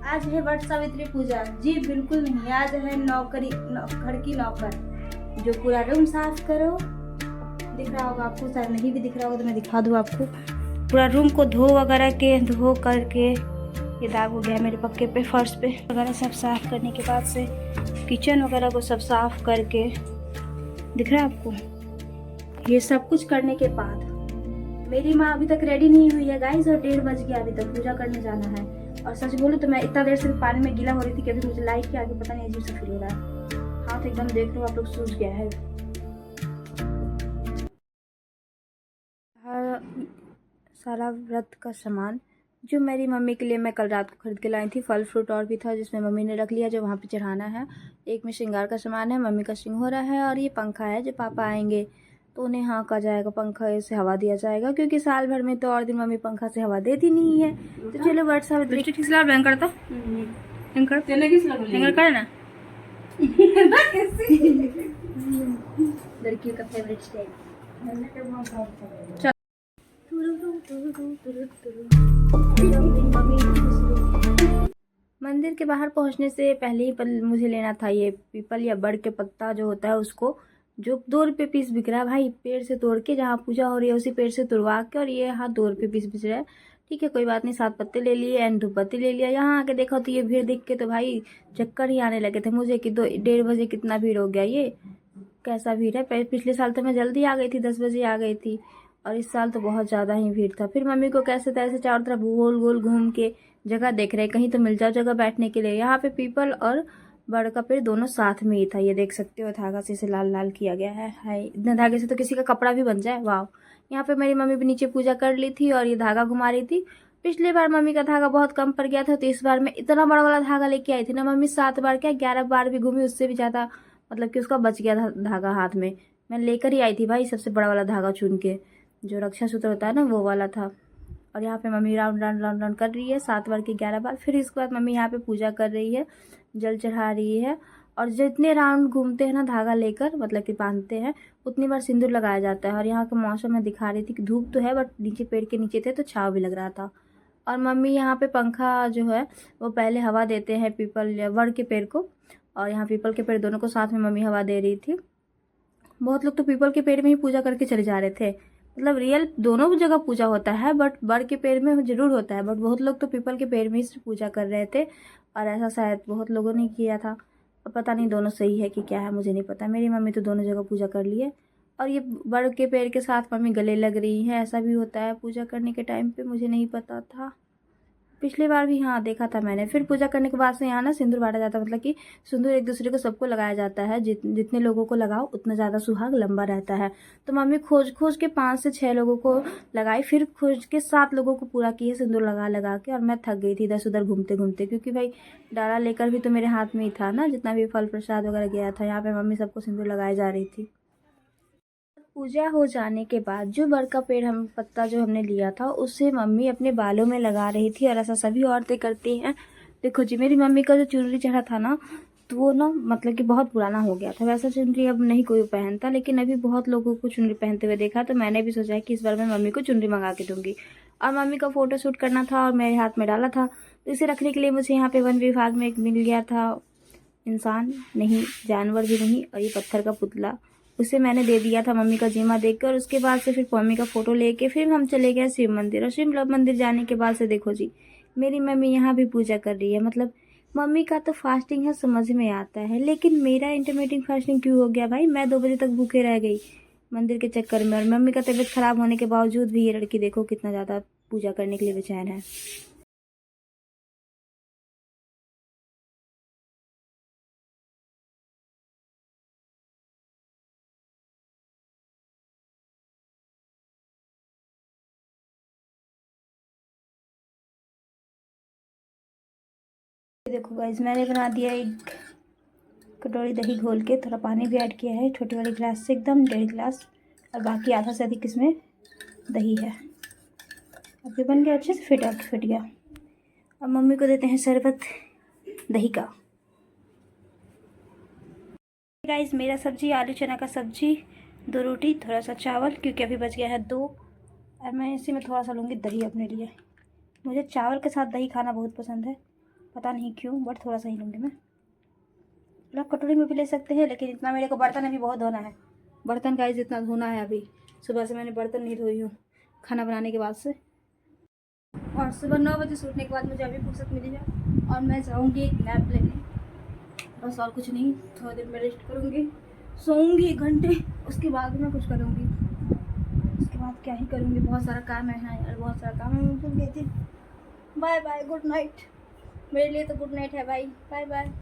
आज है वट सावित्री पूजा। जी बिल्कुल नहीं, आज है घर की नौकर जो पूरा रूम साफ करो। दिख रहा होगा आपको, शायद नहीं भी दिख रहा होगा तो मैं दिखा दूँ आपको। पूरा रूम को धो करके ये दाग हो गया मेरे पक्के पे, फर्श पे वगैरह सब साफ करने के बाद से किचन वगैरह को सब साफ करके, दिख रहा है आपको। ये सब कुछ करने के बाद मेरी माँ अभी तक रेडी नहीं हुई है गाइस, और 1:30 बज गया, अभी तक पूजा करने जाना है। और सच बोलूं तो मैं इतना देर से पानी में गीला हो रही थी कि अभी मुझे लाइट के आगे पता नहीं अजीब सा फील हो रहा है। हाथ एकदम देख लो आप लोग, सूज गया है। सारा व्रत का सामान जो मेरी मम्मी के लिए मैं कल रात को खरीद के लाई थी, फल फ्रूट और भी था जिसमें मम्मी ने रख लिया जो वहाँ पे चढ़ाना है। एक में श्रृंगार का सामान है, मम्मी का सिंघोरा है, और ये पंखा है जो पापा आएंगे तो उन्हें हाँका जाएगा, पंखा से हवा दिया जाएगा, क्योंकि साल भर में तो और दिन मम्मी पंखा से हवा देती नहीं है। तो चलो वट सावित्री बैंकर तो करना लड़कियों का फेवरेट स्टाइल। मंदिर के बाहर पहुंचने से पहले ही मुझे लेना था ये पीपल या बड़ के पत्ता जो होता है उसको, जो 2 रुपये पीस बिक रहा है भाई। पेड़ से तोड़ के, जहाँ पूजा हो रही है उसी पेड़ से तुड़वा के, और ये यहाँ 2 रुपये पीस बिक रहा है। ठीक है कोई बात नहीं, 7 पत्ते ले लिए एंड धूपबत्ती ले लिया। यहाँ आके देखा तो ये भीड़ देख के तो भाई चक्कर ही आने लगे थे मुझे कि 1:30 बजे कितना भीड़ हो गया, ये कैसा भीड़ है। पिछले साल तो मैं जल्दी आ गई थी, 10 बजे आ गई थी, और इस साल तो बहुत ज़्यादा ही भीड़ था। फिर मम्मी को कैसे तैसे चारों तरफ गोल गोल घूम के जगह देख रहे, कहीं तो मिल जाओ जगह बैठने के लिए। यहाँ पे पीपल और बड़ का पेड़ दोनों साथ में ही था, ये देख सकते हो। धागा से इसे लाल लाल किया गया है। हाय, इतने धागे से तो किसी का कपड़ा भी बन जाए, वाह। यहाँ पे मेरी मम्मी भी नीचे पूजा कर ली थी और ये धागा घुमा रही थी। पिछली बार मम्मी का धागा बहुत कम पड़ गया था, तो इस बार मैं इतना बड़ा वाला धागा लेके आई थी ना मम्मी, 7 बार क्या 11 बार भी घूमी, उससे भी ज़्यादा, मतलब कि उसका बच गया था धागा हाथ में। मैं लेकर ही आई थी भाई सबसे बड़ा वाला धागा चुन के, जो रक्षा सूत्र होता है ना वो वाला था। और यहाँ पे mummy round round round round कर रही है 7 बार के 11 बार। फिर इसके बाद मम्मी यहाँ पे पूजा कर रही है, जल चढ़ा रही है। और जितने राउंड घूमते हैं ना धागा लेकर, मतलब कि बांधते हैं, उतनी बार सिंदूर लगाया जाता है। और यहाँ का मौसम मैं दिखा रही थी कि धूप तो है बट नीचे पेड़ के नीचे थे तो छाँव भी लग रहा था। और मम्मी यहाँ पे पंखा जो है वो पहले हवा देते हैं पीपल या वड़ के पेड़ को, और यहाँ पीपल के पेड़ दोनों को साथ में मम्मी हवा दे रही थी। बहुत लोग तो पीपल के पेड़ में ही पूजा करके चले जा रहे थे, मतलब रियल दोनों जगह पूजा होता है बट बड़ के पेड़ में जरूर होता है, बट बहुत लोग तो पीपल के पेड़ में ही पूजा कर रहे थे। और ऐसा शायद बहुत लोगों ने किया था, और पता नहीं दोनों सही है कि क्या है, मुझे नहीं पता। मेरी मम्मी तो दोनों जगह पूजा कर ली है। और ये बड़ के पेड़ के साथ मम्मी गले लग रही है, ऐसा भी होता है पूजा करने के टाइम पे, मुझे नहीं पता था। पिछली बार भी हाँ देखा था मैंने। फिर पूजा करने के बाद से यहाँ ना सिंदूर बांटा जाता है, मतलब कि सिंदूर एक दूसरे को सबको लगाया जाता है। जितने लोगों को लगाओ उतना ज़्यादा सुहाग लंबा रहता है। तो मम्मी खोज खोज के 5 से 6 लोगों को लगाई, फिर खोज के 7 लोगों को पूरा किए सिंदूर लगा लगा के। और मैं थक गई थी इधर उधर घूमते घूमते, क्योंकि भाई डाला लेकर भी तो मेरे हाथ में ही था ना, जितना भी फल प्रसाद वगैरह गया था। यहाँ पे मम्मी सबको सिंदूर लगाए जा रही थी। पूजा हो जाने के बाद जो बड़ का पेड़ हम पत्ता जो हमने लिया था उसे मम्मी अपने बालों में लगा रही थी, और ऐसा सभी औरतें करती हैं। देखो जी, मेरी मम्मी का जो चुनरी चढ़ा था ना, तो वो ना मतलब कि बहुत पुराना हो गया था। वैसा चुनरी अब नहीं कोई पहनता, लेकिन अभी बहुत लोगों को चुनरी पहनते हुए देखा, तो मैंने भी सोचा कि इस बार मैं मम्मी को चुनरी मंगा के दूंगी। और मम्मी का फोटो शूट करना था और मेरे हाथ में डाला था, तो इसे रखने के लिए मुझे यहाँ पे वन विभाग में एक मिल गया था, इंसान नहीं जानवर भी नहीं, और ये पत्थर का पुतला, उसे मैंने दे दिया था मम्मी का जिम्मा देकर। उसके बाद से फिर मम्मी का फोटो लेके फिर हम चले गए शिव मंदिर। और शिव मंदिर जाने के बाद से देखो जी, मेरी मम्मी यहाँ भी पूजा कर रही है। मतलब मम्मी का तो फास्टिंग है समझ में आता है, लेकिन मेरा इंटरमीडिएट फास्टिंग क्यों हो गया भाई। मैं 2 बजे तक भूखे रह गई मंदिर के चक्कर में, और मम्मी का तबीयत खराब होने के बावजूद भी ये लड़की देखो कितना ज़्यादा पूजा करने के लिए बेचैन है। देखो गाइस, मैंने बना दिया एक कटोरी दही घोल के, थोड़ा पानी भी ऐड किया है छोटी वाली गिलास से, एकदम 1.5 गिलास, और बाकी आधा से अधिक इसमें दही है। अब ये बन गया अच्छे से, फिट गया। अब मम्मी को देते हैं शरबत दही का। गाइस, मेरा सब्जी आलू चना का सब्जी, 2 रोटी, थोड़ा सा चावल, क्योंकि अभी बच गया है 2, और मैं इसी में थोड़ा सा लूँगी दही अपने लिए। मुझे चावल के साथ दही खाना बहुत पसंद है, पता नहीं क्यों, बट थोड़ा सा ही लूँगी मैं। मतलब कटोरी में भी ले सकते हैं, लेकिन इतना मेरे को बर्तन अभी बहुत धोना है। बर्तन गाइस इतना धोना है अभी, सुबह से मैंने बर्तन नहीं धोई हूँ खाना बनाने के बाद से। और सुबह 9 बजे सूटने के बाद मुझे अभी फुर्सत मिली है और मैं जाऊँगी एक नैप लेने, बस और कुछ नहीं। थोड़ी देर में रेस्ट करूँगी, सोऊंगी 1 घंटे, उसके बाद मैं कुछ करूँगी। उसके बाद क्या ही करूँगी, बहुत सारा काम है यार, बहुत सारा काम है। मैं भूल गई थी। Bye bye, good night. मेरे लिए तो गुड नाइट है भाई, बाय बाय।